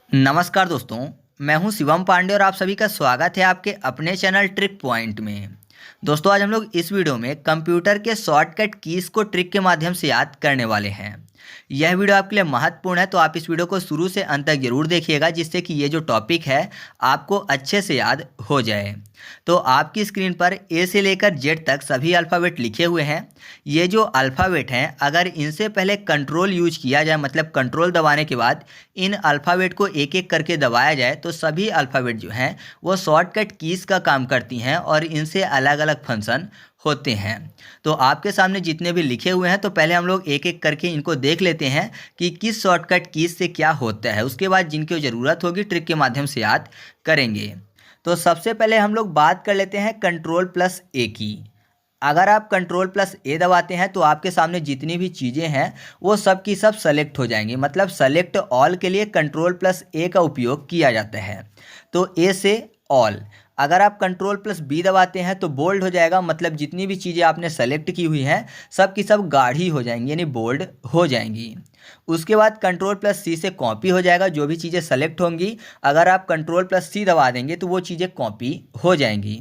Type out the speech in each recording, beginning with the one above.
नमस्कार दोस्तों। मैं हूं शिवम पांडे और आप सभी का स्वागत है आपके अपने चैनल ट्रिक पॉइंट में। दोस्तों, आज हम लोग इस वीडियो में कंप्यूटर के शॉर्टकट कीज़ को ट्रिक के माध्यम से याद करने वाले हैं। यह वीडियो आपके लिए महत्वपूर्ण है, तो आप इस वीडियो को शुरू से अंत तक जरूर देखिएगा, जिससे कि ये जो टॉपिक है आपको अच्छे से याद हो जाए। तो आपकी स्क्रीन पर ए से लेकर जेड तक सभी अल्फ़ाबेट लिखे हुए हैं। ये जो अल्फ़ाबेट हैं, अगर इनसे पहले कंट्रोल यूज किया जाए, मतलब कंट्रोल दबाने के बाद इन अल्फ़ाबेट को एक एक करके दबाया जाए, तो सभी अल्फ़ाबेट जो हैं वो शॉर्टकट कीज़ का काम करती हैं और इनसे अलग अलग फंक्शन होते हैं। तो आपके सामने जितने भी लिखे हुए हैं, तो पहले हम लोग एक एक करके इनको देख लेते हैं कि किस शॉर्टकट कीज़ से क्या होता है। उसके बाद जिनकी ज़रूरत होगी ट्रिक के माध्यम से याद करेंगे। तो सबसे पहले हम लोग बात कर लेते हैं कंट्रोल प्लस ए की। अगर आप कंट्रोल प्लस ए दबाते हैं तो आपके सामने जितनी भी चीज़ें हैं वो सब की सब सेलेक्ट हो जाएंगी। मतलब सेलेक्ट ऑल के लिए कंट्रोल प्लस ए का उपयोग किया जाता है। तो ए से ऑल। अगर आप कंट्रोल प्लस बी दबाते हैं तो बोल्ड हो जाएगा, मतलब जितनी भी चीज़ें आपने सेलेक्ट की हुई हैं सब की सब गाढ़ी हो जाएंगी, यानी बोल्ड हो जाएंगी। उसके बाद कंट्रोल प्लस सी से कॉपी हो जाएगा। जो भी चीज़ें सेलेक्ट होंगी, अगर आप कंट्रोल प्लस सी दबा देंगे तो वो चीज़ें कॉपी हो जाएंगी।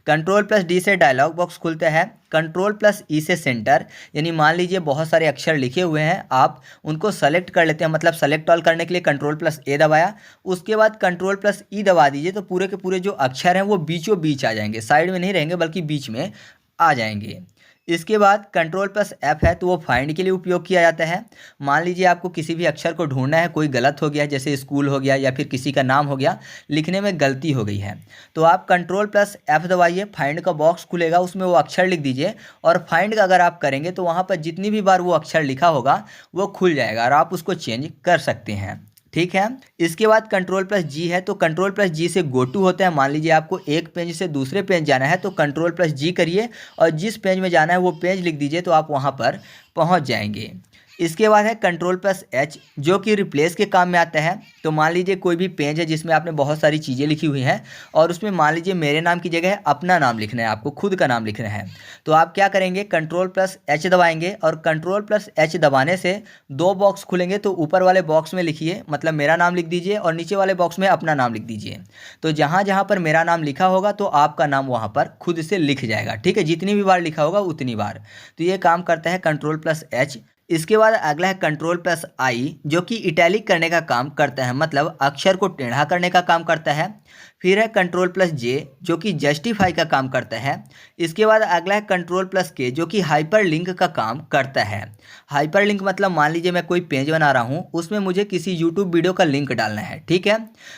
कंट्रोल प्लस डी से डायलॉग बॉक्स खुलता है। कंट्रोल प्लस ई से सेंटर, यानी मान लीजिए बहुत सारे अक्षर लिखे हुए हैं, आप उनको सेलेक्ट कर लेते हैं। मतलब सेलेक्ट ऑल करने के लिए कंट्रोल प्लस ए दबाया, उसके बाद कंट्रोल प्लस ई दबा दीजिए तो पूरे के पूरे जो अक्षर हैं वो बीचों बीच आ जाएंगे, साइड में नहीं रहेंगे बल्कि बीच में आ जाएंगे। इसके बाद कंट्रोल प्लस एफ है, तो वो फाइंड के लिए उपयोग किया जाता है। मान लीजिए आपको किसी भी अक्षर को ढूंढना है, कोई गलत हो गया, जैसे स्कूल हो गया या फिर किसी का नाम हो गया, लिखने में गलती हो गई है, तो आप कंट्रोल प्लस एफ दबाइए, फाइंड का बॉक्स खुलेगा, उसमें वो अक्षर लिख दीजिए और फाइंड का अगर आप करेंगे तो वहाँ पर जितनी भी बार वो अक्षर लिखा होगा वो खुल जाएगा और आप उसको चेंज कर सकते हैं। ठीक है। इसके बाद कंट्रोल प्लस जी है, तो कंट्रोल प्लस जी से गो टू होता है। मान लीजिए आपको एक पेज से दूसरे पेज जाना है तो कंट्रोल प्लस जी करिए और जिस पेज में जाना है वो पेज लिख दीजिए, तो आप वहाँ पर पहुँच जाएंगे। इसके बाद है कंट्रोल प्लस एच, जो कि रिप्लेस के काम में आता है। तो मान लीजिए कोई भी पेज है जिसमें आपने बहुत सारी चीज़ें लिखी हुई हैं और उसमें मान लीजिए मेरे नाम की जगह अपना नाम लिखना है, आपको खुद का नाम लिखना है, तो आप क्या करेंगे, कंट्रोल प्लस एच दबाएंगे और कंट्रोल प्लस एच दबाने से दो बॉक्स खुलेंगे। तो ऊपर वाले बॉक्स में लिखिए, मतलब मेरा नाम लिख दीजिए, और नीचे वाले बॉक्स में अपना नाम लिख दीजिए। तो जहाँ जहाँ पर मेरा नाम लिखा होगा तो आपका नाम वहाँ पर खुद से लिख जाएगा। ठीक है, जितनी भी बार लिखा होगा उतनी बार। तो ये काम करता है कंट्रोल प्लस एच। इसके बाद अगला है कंट्रोल प्लस आई, जो कि इटैलिक करने का काम करता है, मतलब अक्षर को टेढ़ा करने का काम करता है। फिर है कंट्रोल प्लस जे, जो कि जस्टिफाई का काम करता है। इसके बाद अगला है कंट्रोल प्लस के, जो कि हाइपर लिंक का काम करता है। हाइपर लिंक मतलब मान लीजिए मैं कोई पेज बना रहा हूँ, उसमें मुझे किसी यूट्यूब वीडियो का लिंक डालना है। ठीक है,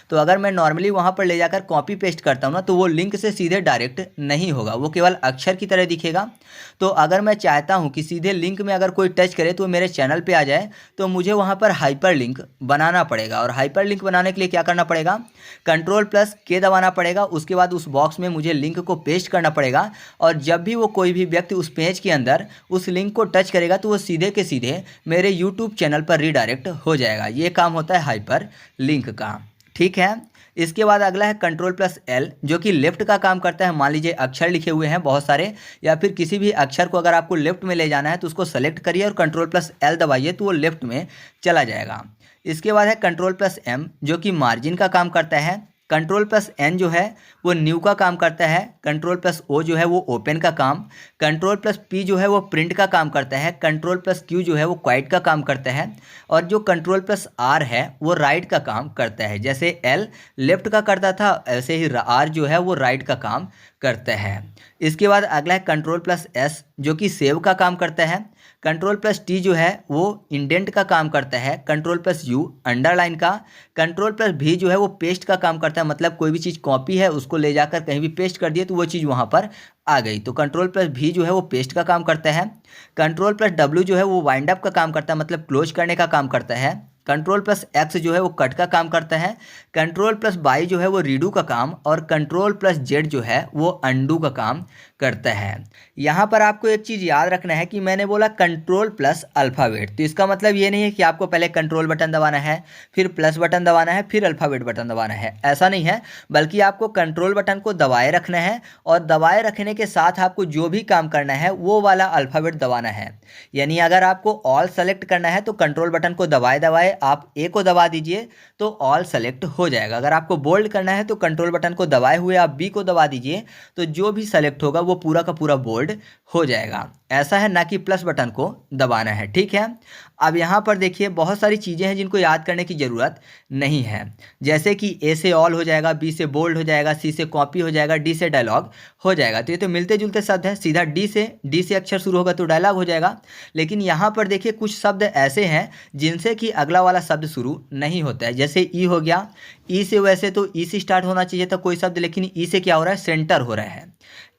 तो अगर मैं नॉर्मली वहाँ पर ले जाकर कॉपी पेस्ट करता हूँ ना, तो वो लिंक से सीधे डायरेक्ट नहीं होगा, वो केवल अक्षर की तरह दिखेगा। तो अगर मैं चाहता हूँ कि सीधे लिंक में अगर कोई टच करे तो मेरे चैनल पे आ जाए, तो मुझे वहाँ पर हाइपर लिंक बनाना पड़ेगा। और हाइपर लिंक बनाने के लिए क्या करना पड़ेगा, कंट्रोल प्लस के दबाना पड़ेगा। उसके बाद उस बॉक्स में मुझे लिंक को पेस्ट करना पड़ेगा और जब भी वो कोई भी व्यक्ति उस पेज के अंदर उस लिंक को टच करेगा तो वो सीधे के सीधे मेरे यूट्यूब चैनल पर रीडायरेक्ट हो जाएगा। ये काम होता है हाइपर लिंक का। ठीक है। इसके बाद अगला है कंट्रोल प्लस एल, जो कि लेफ्ट का काम करता है। मान लीजिए अक्षर लिखे हुए हैं बहुत सारे, या फिर किसी भी अक्षर को अगर आपको लेफ्ट में ले जाना है तो उसको सेलेक्ट करिए और कंट्रोल प्लस एल दबाइए तो वो लेफ्ट में चला जाएगा। इसके बाद है कंट्रोल प्लस एम, जो कि मार्जिन का काम करता है। कंट्रोल प्लस एन जो है वो न्यू का काम करता है। कंट्रोल प्लस ओ जो है वो ओपन का काम। कंट्रोल प्लस पी जो है वो प्रिंट का काम करता है। कंट्रोल प्लस क्यू जो है वो क्वाइट का काम करता है। और जो कंट्रोल प्लस आर है वो राइट का काम करता है। जैसे एल लेफ्ट का करता था, ऐसे ही आर जो है वो राइट का काम करता है। इसके बाद अगला है कंट्रोल प्लस एस, जो कि सेव का काम करता है। कंट्रोल प्लस टी जो है वो इंडेंट का काम करता है। कंट्रोल प्लस यू अंडरलाइन का। कंट्रोल प्लस भी जो है वो पेस्ट का काम करता है, मतलब कोई भी चीज़ कॉपी है उसको ले जाकर कहीं भी पेस्ट कर दिए तो वो चीज़ वहाँ पर आ गई। तो कंट्रोल प्लस भी जो है वो पेस्ट का काम करता है। कंट्रोल प्लस डब्ल्यू जो है वो वाइंड अप का काम करता है, मतलब क्लोज करने का काम करता है। कंट्रोल प्लस एक्स जो है वो कट का काम करता है। कंट्रोल प्लस वाई जो है वो रीडू का काम, और कंट्रोल प्लस जेड जो है वो अंडू का काम करता है। यहाँ पर आपको एक चीज़ याद रखना है कि मैंने बोला कंट्रोल प्लस अल्फ़ाबेट, तो इसका मतलब ये नहीं है कि आपको पहले कंट्रोल बटन दबाना है, फिर प्लस बटन दबाना है, फिर अल्फ़ाबेट बटन दबाना है, ऐसा नहीं है। बल्कि आपको कंट्रोल बटन को दबाए रखना है और दबाए रखने के साथ आपको जो भी काम करना है वो वाला अल्फ़ाबेट दबाना है। यानी अगर आपको ऑल सेलेक्ट करना है तो कंट्रोल बटन को दबाए दबाए है आप ए को दबा दीजिए तो ऑल सेलेक्ट हो जाएगा। अगर आपको बोल्ड करना है तो कंट्रोल बटन को दबाए हुए आप बी को दबा दीजिए तो जो भी सेलेक्ट होगा वो पूरा का पूरा बोल्ड हो जाएगा। ऐसा है, ना कि प्लस बटन को दबाना है, ठीक है। अब यहाँ पर देखिए बहुत सारी चीज़ें हैं जिनको याद करने की ज़रूरत नहीं है, जैसे कि ए से ऑल हो जाएगा, बी से बोल्ड हो जाएगा, सी से कॉपी हो जाएगा, डी से डायलॉग हो जाएगा। तो ये तो मिलते जुलते शब्द हैं। सीधा डी से अक्षर शुरू होगा तो डायलॉग हो जाएगा। लेकिन यहाँ पर देखिए कुछ शब्द ऐसे हैं जिनसे कि अगला वाला शब्द शुरू नहीं होता है, जैसे ई हो गया। ई से वैसे तो ई से स्टार्ट होना चाहिए था कोई शब्द, लेकिन ई से क्या हो रहा है, सेंटर हो रहा है।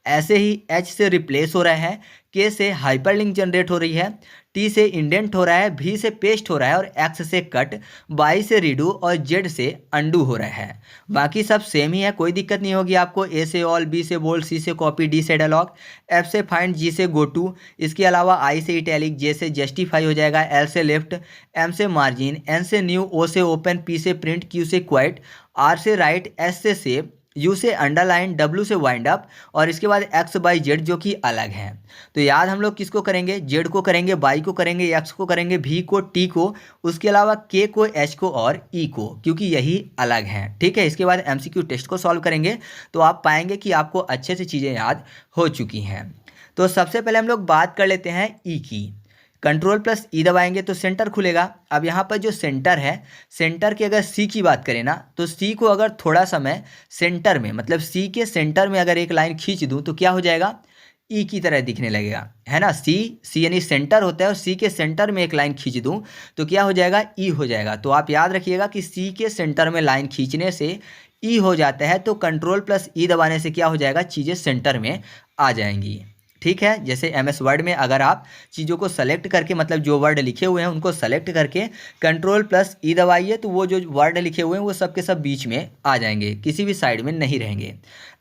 ऐसे ही एच से रिप्लेस हो रहा है, के से हाइपरलिंक जनरेट हो रही है, टी से इंडेंट हो रहा है, भी से पेस्ट हो रहा है और एक्स से कट, वाई से रीडू और जेड से अंडू हो रहा है। बाकी सब सेम ही है, कोई दिक्कत नहीं होगी आपको। ए से ऑल, बी से बोल्ड, सी से कॉपी, डी से डायलॉग, एफ से फाइंड, जी से गो टू, इसके अलावा आई से इटैलिक, जे से जस्टिफाई हो जाएगा, एल से लेफ्ट, एम से मार्जिन, एन से न्यू, ओ से ओपन, पी से प्रिंट, क्यू से क्वाइट, आर से राइट, एस से सेव, यू से अंडरलाइन, डब्ल्यू से वाइंड अप और इसके बाद एक्स बाई जेड जो कि अलग हैं। तो याद हम लोग किसको करेंगे, जेड को करेंगे, बाई को करेंगे, एक्स को करेंगे, भी को, टी को, उसके अलावा के को, एच को और ई को, क्योंकि यही अलग हैं, ठीक है। इसके बाद एमसीक्यू टेस्ट को सॉल्व करेंगे तो आप पाएंगे कि आपको अच्छे से चीज़ें याद हो चुकी हैं। तो सबसे पहले हम लोग बात कर लेते हैं ई की। कंट्रोल प्लस ई दबाएंगे तो सेंटर खुलेगा। अब यहाँ पर जो सेंटर है, सेंटर की अगर सी की बात करें ना तो सी को अगर थोड़ा सा मैं सेंटर में, मतलब सी के सेंटर में अगर एक लाइन खींच दूँ तो क्या हो जाएगा, ई की तरह दिखने लगेगा, है ना। सी यानी सेंटर होता है और सी के सेंटर में एक लाइन खींच दूँ तो क्या हो जाएगा, ई हो जाएगा। तो आप याद रखिएगा कि सी के सेंटर में लाइन खींचने से ई हो जाता है, तो कंट्रोल प्लस ई दबाने से क्या हो जाएगा, चीज़ें सेंटर में आ जाएंगी, ठीक है। जैसे एमएस वर्ड में अगर आप चीज़ों को सेलेक्ट करके, मतलब जो वर्ड लिखे हुए हैं उनको सेलेक्ट करके कंट्रोल प्लस ई दबाइए तो वो जो वर्ड लिखे हुए हैं वो सब के सब बीच में आ जाएंगे, किसी भी साइड में नहीं रहेंगे।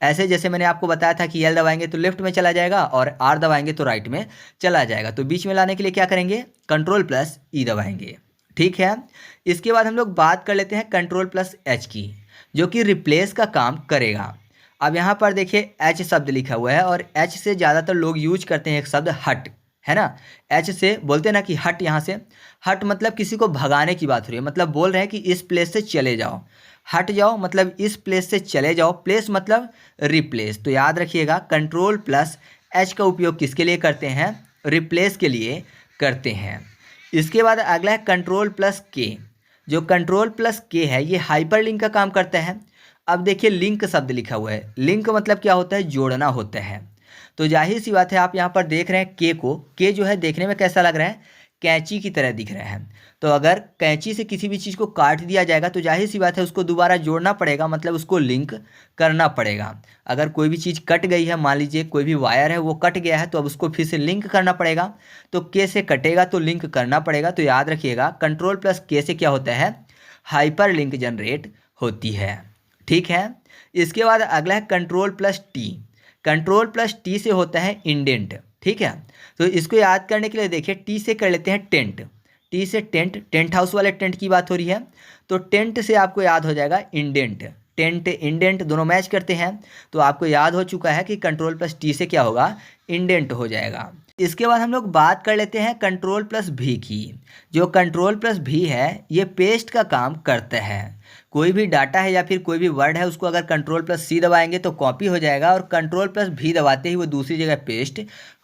ऐसे जैसे मैंने आपको बताया था कि एल दबाएंगे तो लेफ्ट में चला जाएगा और आर दबाएंगे तो राइट में चला जाएगा। तो बीच में लाने के लिए क्या करेंगे, कंट्रोल प्लस ई दबाएंगे, ठीक है। इसके बाद हम लोग बात कर लेते हैं कंट्रोल प्लस एच की, जो कि रिप्लेस का काम करेगा। अब यहाँ पर देखिए एच शब्द लिखा हुआ है और एच से ज़्यादातर लोग यूज करते हैं एक शब्द हट, है ना। एच से बोलते हैं ना कि हट, यहाँ से हट मतलब किसी को भगाने की बात हो रही है, मतलब बोल रहे हैं कि इस प्लेस से चले जाओ, हट जाओ मतलब इस प्लेस से चले जाओ, प्लेस मतलब रिप्लेस। तो याद रखिएगा कंट्रोल प्लस एच का उपयोग किसके लिए करते हैं, रिप्लेस के लिए करते हैं। इसके बाद अगला है कंट्रोल प्लस के। जो कंट्रोल प्लस के है ये हाइपरलिंक का काम करता है। अब देखिए लिंक शब्द लिखा हुआ है, लिंक मतलब क्या होता है, जोड़ना होता है। तो जाहिर सी बात है आप यहाँ पर देख रहे हैं के को, के जो है देखने में कैसा लग रहा है, कैंची की तरह दिख रहा है। तो अगर कैंची से किसी भी चीज़ को काट दिया जाएगा तो जाहिर सी बात है उसको दोबारा जोड़ना पड़ेगा, मतलब उसको लिंक करना पड़ेगा। अगर कोई भी चीज़ कट गई है, मान लीजिए कोई भी वायर है वो कट गया है तो अब उसको फिर से लिंक करना पड़ेगा, तो के से कटेगा तो लिंक करना पड़ेगा। तो याद रखिएगा कंट्रोल प्लस के से क्या होता है, हाइपर लिंक जनरेट होती है, ठीक है। इसके बाद अगला है control plus T. Control plus T से होता है इंडेंट, ठीक है। तो इसको याद करने के लिए देखिए टी से कर लेते हैं टेंट, टी से टेंट, टेंट हाउस वाले टेंट की बात हो रही है तो टेंट से आपको याद हो जाएगा इंडेंट। टेंट इंडेंट दोनों मैच करते हैं तो आपको याद हो चुका है कि कंट्रोल प्लस टी से क्या होगा, इंडेंट हो जाएगा। इसके बाद हम लोग बात कर लेते हैं कंट्रोल प्लस भी की। जो कंट्रोल प्लस भी है ये पेस्ट का काम करता है। कोई भी डाटा है या फिर कोई भी वर्ड है उसको अगर कंट्रोल प्लस सी दबाएंगे तो कॉपी हो जाएगा और कंट्रोल प्लस भी दबाते ही वो दूसरी जगह पेस्ट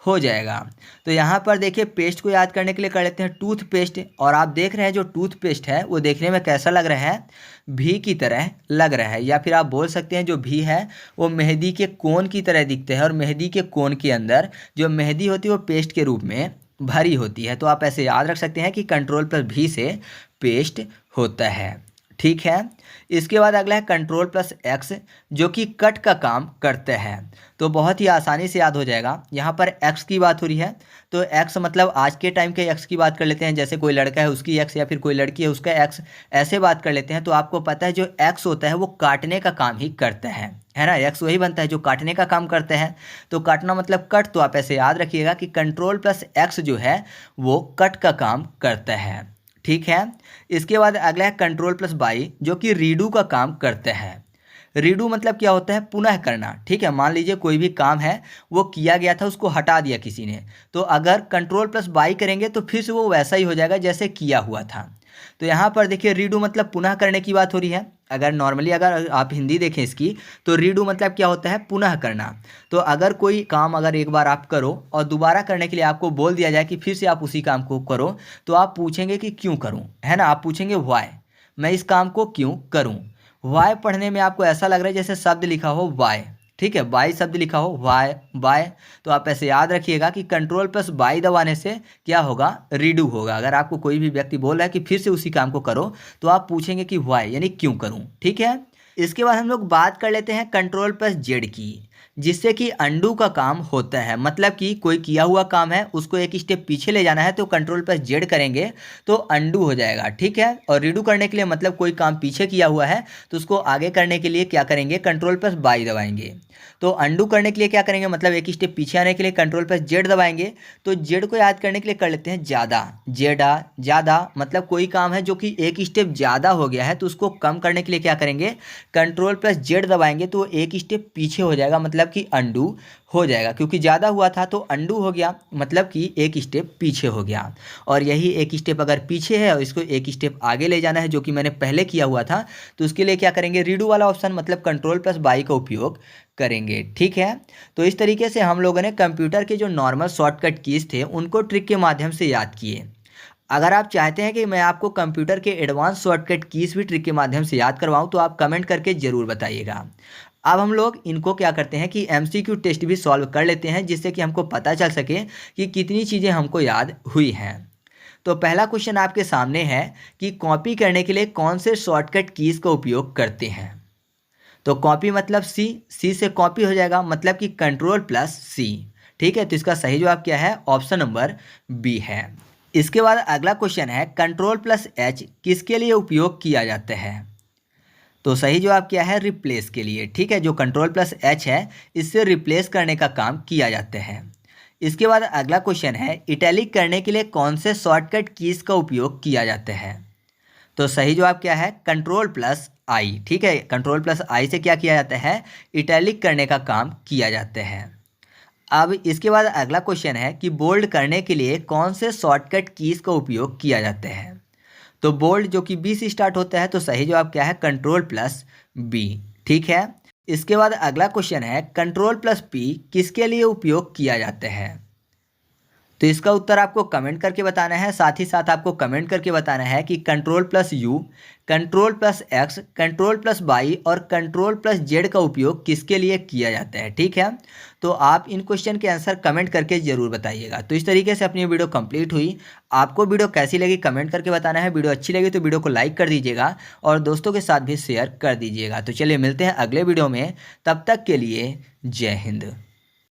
हो जाएगा। तो यहाँ पर देखिए पेस्ट को याद करने के लिए कर लेते हैं टूथपेस्ट, और आप देख रहे हैं जो टूथपेस्ट है वो देखने में कैसा लग रहा है, भी की तरह लग रहा है, या फिर आप बोल सकते हैं जो भी है वो मेहंदी के कोन की तरह दिखते हैं और मेहंदी के कोन के अंदर जो मेहंदी होती है वो पेस्ट के रूप में भरी होती है। तो आप ऐसे याद रख सकते हैं कि कंट्रोल प्लस भी से पेस्ट होता है, ठीक है। इसके बाद अगला है कंट्रोल प्लस एक्स, जो कि कट का काम करता है। तो बहुत ही आसानी से याद हो जाएगा। यहाँ पर एक्स की बात हो रही है तो एक्स मतलब आज के टाइम के एक्स की बात कर लेते हैं, जैसे कोई लड़का है उसकी एक्स या फिर कोई लड़की है उसका एक्स, ऐसे बात कर लेते हैं। तो आपको पता है जो एक्स होता है वो काटने का काम ही करता है ना। एक्स वही बनता है जो काटने का काम करता है। तो काटना मतलब कट, तो आप ऐसे याद रखिएगा कि कंट्रोल प्लस एक्स जो है वो कट का काम करता है, ठीक है। इसके बाद अगला है कंट्रोल प्लस बाई, जो कि रीडू का काम करता है। रीडू मतलब क्या होता है, पुनः करना, ठीक है। मान लीजिए कोई भी काम है वो किया गया था उसको हटा दिया किसी ने, तो अगर कंट्रोल प्लस बाई करेंगे तो फिर से वो वैसा ही हो जाएगा जैसे किया हुआ था। तो यहाँ पर देखिए रीडू मतलब पुनः करने की बात हो रही है। अगर नॉर्मली अगर आप हिंदी देखें इसकी तो रीडू मतलब क्या होता है, पुनः करना। तो अगर कोई काम अगर एक बार आप करो और दोबारा करने के लिए आपको बोल दिया जाए कि फिर से आप उसी काम को करो, तो आप पूछेंगे कि क्यों करूं, है ना, आप पूछेंगे व्हाई, मैं इस काम को क्यों करूं। व्हाई पढ़ने में आपको ऐसा लग रहा है जैसे शब्द लिखा हो वाई, ठीक है, बाई शब्द लिखा हो वाई बाय। तो आप ऐसे याद रखिएगा कि कंट्रोल प्लस बाई दबाने से क्या होगा, रीडू होगा। अगर आपको कोई भी व्यक्ति बोल रहा है कि फिर से उसी काम को करो, तो आप पूछेंगे कि वाई यानी क्यों करूं, ठीक है। इसके बाद हम लोग बात कर लेते हैं कंट्रोल प्लस जेड की, जिससे कि अंडू का काम होता है। मतलब कि कोई किया हुआ काम है उसको एक स्टेप पीछे ले जाना है, तो कंट्रोल प्लस जेड करेंगे तो अंडू हो जाएगा, ठीक है। और रीडू करने के लिए मतलब कोई काम पीछे किया हुआ है तो उसको आगे करने के लिए क्या करेंगे, कंट्रोल प्लस बाई दबाएंगे। तो अंडू करने के लिए क्या करेंगे, मतलब एक स्टेप पीछे आने के लिए कंट्रोल प्लस जेड दबाएंगे। तो जेड को याद करने के लिए कर लेते हैं ज़्यादा, जेडा ज़्यादा, मतलब कोई काम है जो कि एक स्टेप ज़्यादा हो गया है तो उसको कम करने के लिए क्या करेंगे, कंट्रोल प्लस जेड दबाएंगे तो एक स्टेप पीछे हो जाएगा, मतलब कि अंडू हो जाएगा। क्योंकि ज़्यादा हुआ था तो अंडू हो गया, मतलब कि एक स्टेप पीछे हो गया। और यही एक स्टेप अगर पीछे है और इसको एक स्टेप आगे ले जाना है जो कि मैंने पहले किया हुआ था, तो उसके लिए क्या करेंगे, रीडू वाला ऑप्शन मतलब कंट्रोल प्लस बाई का उपयोग करेंगे, ठीक है। तो इस तरीके से हम लोगों ने कंप्यूटर के जो नॉर्मल शॉर्टकट कीज थे उनको ट्रिक के माध्यम से याद किए। अगर आप चाहते हैं कि मैं आपको कंप्यूटर के एडवांस शॉर्टकट कीज भी ट्रिक के माध्यम से याद करवाऊं तो आप कमेंट करके ज़रूर बताइएगा। अब हम लोग इनको क्या करते हैं कि एमसीक्यू टेस्ट भी सॉल्व कर लेते हैं, जिससे कि हमको पता चल सके कि कितनी चीज़ें हमको याद हुई हैं। तो पहला क्वेश्चन आपके सामने है कि कॉपी करने के लिए कौन से शॉर्टकट कीज का उपयोग करते हैं। तो कॉपी मतलब सी से कॉपी हो जाएगा, मतलब कि कंट्रोल प्लस सी, ठीक है। तो इसका सही जवाब क्या है, ऑप्शन नंबर बी है। इसके बाद अगला क्वेश्चन है कंट्रोल प्लस एच किसके लिए उपयोग किया जाता है। तो सही जवाब क्या है, रिप्लेस के लिए, ठीक है। जो कंट्रोल प्लस एच है इससे रिप्लेस करने का काम किया जाता है। इसके बाद अगला क्वेश्चन है इटैलिक करने के लिए कौन से शॉर्टकट कीज का उपयोग किया जाता है। तो सही जवाब क्या है, कंट्रोल प्लस आई, ठीक है। कंट्रोल प्लस आई से क्या किया जाता है, इटैलिक करने का काम किया जाता है। अब इसके बाद अगला क्वेश्चन है कि बोल्ड करने के लिए कौन से शॉर्टकट कीज का उपयोग किया जाता है। तो बोल्ड जो कि बी से स्टार्ट होता है, तो सही जवाब क्या है, कंट्रोल प्लस बी, ठीक है। इसके बाद अगला क्वेश्चन है कंट्रोल प्लस पी किसके लिए उपयोग किया जाता है। तो इसका उत्तर आपको कमेंट करके बताना है। साथ ही साथ आपको कमेंट करके बताना है कि control plus U, control plus X, control plus Y और कंट्रोल प्लस जेड का उपयोग किसके लिए किया जाता है, ठीक है। तो आप इन क्वेश्चन के आंसर कमेंट करके ज़रूर बताइएगा। तो इस तरीके से अपनी वीडियो कंप्लीट हुई। आपको वीडियो कैसी लगी कमेंट करके बताना है। वीडियो अच्छी लगी तो वीडियो को लाइक कर दीजिएगा और दोस्तों के साथ भी शेयर कर दीजिएगा। तो चलिए मिलते हैं अगले वीडियो में, तब तक के लिए जय हिंद।